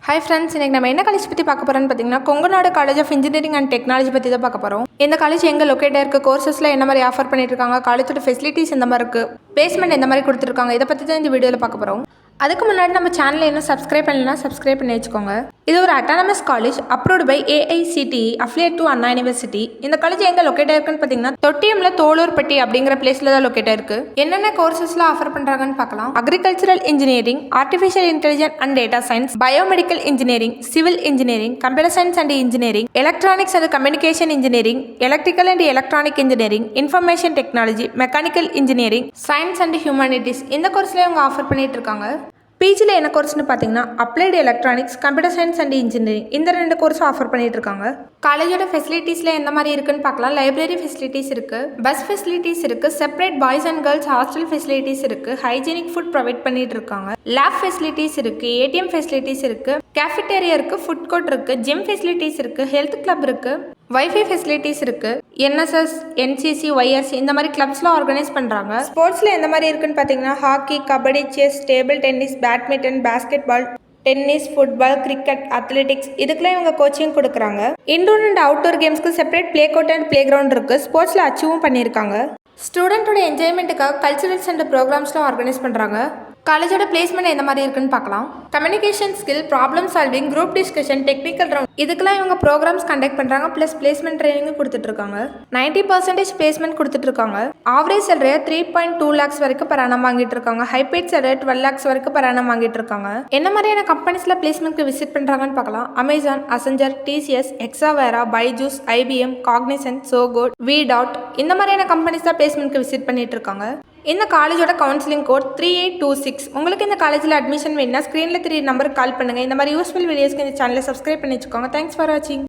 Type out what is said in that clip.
Hi friends, இன்றைக்கி நம்ம என்ன காலேஜ் பற்றி பார்க்க போகிறோன்னு பார்த்தீங்கன்னா Kongunadu college of engineering and technology பற்றி தான் பார்க்க போகிறோம். இந்த காலேஜ் எங்கே லொக்கேட்டாக இருக்குது, கோர்சஸில் என்ன மாதிரி ஆஃபர் பண்ணிட்டு இருக்காங்க, காலேஜோட ஃபெசிலிட்டிஸ் எந்த மாதிரி இருக்குது, பிளேஸ்மெண்ட் எந்த மாதிரி கொடுத்துருக்காங்க, இதை பற்றி தான் இந்த வீடியோவில் பார்க்க போகிறோம். அதுக்கு முன்னாடி நம்ம சேனலை இன்னும் சப்ஸ்கிரைப் பண்ணலைன்னா சப்ஸ்கிரைப் பண்ணி வச்சுக்கோங்க. இது ஒரு autonomous college approved by AICTE affiliate to Anna university. இந்த காலேஜ் எங்கே லொக்கேட்டாக இருக்குன்னு பார்த்தீங்கன்னா தொட்டியம்ல தோலூர்பட்டி அப்படிங்கிற பிளேஸில் தான் லொக்கேட்டாக இருக்குது. என்னென்ன கோர்சஸ்லாம் ஆஃபர் பண்ணுறாங்கன்னு பார்க்கலாம். Agricultural engineering, artificial intelligence and data science, biomedical engineering, civil engineering, computer science and engineering, electronics and communication engineering, electrical and electronic engineering, information technology, mechanical engineering, science and humanities இந்த கோர்ஸ்லேயே அவங்க offer பண்ணிட்டு இருக்காங்க. பிஜியில் என்ன கோர்ஸ்னு பார்த்தீங்கன்னா applied electronics, computer science and engineering இந்த 2 கோர்ஸும் offer பண்ணிட்டு இருக்காங்க. காலேஜோட ஃபெசிலிட்டிஸில் எந்த மாதிரி இருக்குன்னு பார்க்கலாம். லைப்ரரி ஃபெசிலிட்டிஸ் இருக்குது, பஸ் ஃபெசிலிட்டிஸ் இருக்குது, separate boys and girls hostel facilities இருக்குது, ஹைஜீனிக் ஃபுட் ப்ரொவைட் பண்ணிட்டு இருக்காங்க, லேப் ஃபெசிலிட்டிஸ் இருக்குது, ATM ஃபெசிலிட்டிஸ் இருக்குது, கேஃபிட்டேரியா இருக்குது, ஃபுட் கோர்ட் இருக்குது, ஜிம் ஃபெசிலிட்டிஸ் இருக்குது, ஹெல்த் கிளப் இருக்குது, வைஃபை ஃபெசிலிட்டிஸ் இருக்குது, NSS, NCC, YRC இந்த மாதிரி கிளப்ஸ்லாம் ஆர்கனைஸ் பண்ணுறாங்க. ஸ்போர்ட்ஸில் எந்த மாதிரி இருக்குன்னு பார்த்தீங்கன்னா hockey, kabaddi, chess, table tennis, badminton, basketball, tennis, football, cricket, athletics இதுக்கெல்லாம் இவங்க கோச்சிங் கொடுக்குறாங்க. இன்டோர் அண்ட் அவுட்டோர் கேம்ஸ்க்கு separate play court and playground இருக்குது. ஸ்போர்ட்ஸில் அச்சீவும் பண்ணியிருக்காங்க. ஸ்டூடெண்ட்டோட என்ஜாய்மெண்ட்டுக்காக கல்ச்சுரல்ஸ் அண்ட் ப்ரோக்ராம்ஸ்லாம் ஆர்கனைஸ் பண்ணுறாங்க. காலேஜோட பிளேஸ்மெண்ட் எந்த மாதிரி இருக்குன்னு பார்க்கலாம். Communication skill, problem solving, group discussion, technical round இதுக்கெல்லாம் இவங்க ப்ரோக்ராம்ஸ் கண்டக்ட் பண்ணுறாங்க. ப்ளஸ் பிளேஸ்மெண்ட் ட்ரைனிங்கும் கொடுத்துட்ருக்காங்க. 90% பிளேஸ்மெண்ட் கொடுத்துட்ருக்காங்க. ஆவரேஜ் சேலரியை 3.2 lakhs வரைக்கும் per annum வாங்கிட்டு இருக்காங்க. ஹைபேட் சேலரி 12 lakhs வரைக்கும் per annum வாங்கிட்டு இருக்காங்க. என்ன மாதிரியான கம்பெனிஸில் பிளேஸ்மெண்ட்க்கு விசிட் பண்ணுறாங்கன்னு பார்க்கலாம். அமேசான், அசஞ்சர், TCS, எக்ஸாவேரா, பைஜூஸ், IBM, காக்னிசன்ட், சோகோட், VDOT இந்த மாதிரியான கம்பெனிஸ் தான் பிளேஸ்மெண்ட்க்கு விசிட் பண்ணிட்டு இருக்காங்க. இந்த காலேஜோட கவுன்சிலிங் கோட் 3826. உங்களுக்கு இந்த காலேஜில் அட்மிஷன் வேணும்னா ஸ்க்ரீனில் 3 நம்பருக்கு கால் பண்ணுங்கள். இந்த மாதிரி யூஸ்ஃபுல் வீடியோஸ்க்கு இந்த சேனலை சப்ஸ்கிரைப் பண்ணி வச்சுக்கோங்க. தேங்க்ஸ் ஃபார் வாட்சிங்.